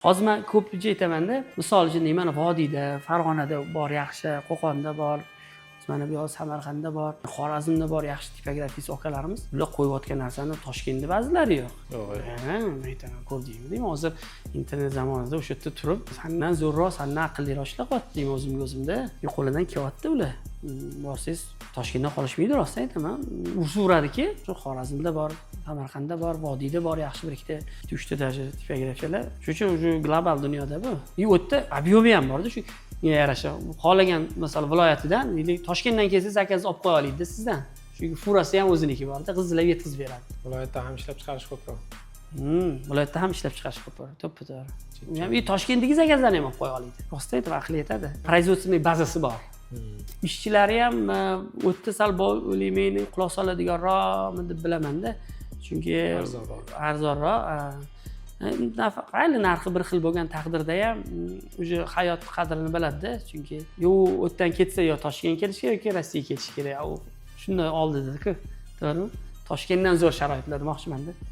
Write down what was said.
Hozir men ko'pincha aytamanda, misol uchun mana Vodiyda, Farg'onada bor yaxshi, Qo'qonda bor, mana bu yoq Samarqandda bor, Xorazmda bor yaxshi tipografist akalarimiz. Ular qo'yayotgan narsani Toshkentda ba'zilari yo'q. Men aytaman, ko'rdingmi deyman, hozir internet zamonida o'sha yerda turib, sandan zo'rroq, sandan aqlliroq ishlayapti deyman o'zimga. Qo'lidan kelyapti ular. Borsangiz Toshkentdan qolishmaydi, rostdan aytaman. Ursuradiki, shu Xorazmda bor, Samarqandda bor, Vodiyda bor yaxshi bir ikkita, 3ta даже tipografiyalar. Shuning uchun global dunyoda bu. U yerda ob'yomi ham bor-da, shu yarasha xohlagan masalan viloyatidan, Toshkentdan kelsangiz zakas olib qo'ya oladi sizdan. Chunki furasi ham o'ziniki bor-da, qizlar yetkazib beradi. Viloyatda ham ishlab chiqarish ko'proq. Viloyatda ham ishlab chiqarish ko'proq. To'g'ri. Ham Toshkentdagi zakazlarni ham olib qo'ya oladi. Rostdan aytib aql yetadi. Производственный bazasi bor. Ishchilari ham o'tda sal o'ylayman, quloq soladiganroqmi deb bilaman-da. Chunki arzonroq. Mayli narxi bir xil bo'lgan taqdirda ham o'sha hayot qadrini biladi-da, chunki yo o'tdan ketsa yo Toshkentga kelish kerak yoki Rossiyaga ketish kerak. U shunday oldida-ku, to'g'rimi? Toshkentdan zo'r sharoitlar demoqchiman-da.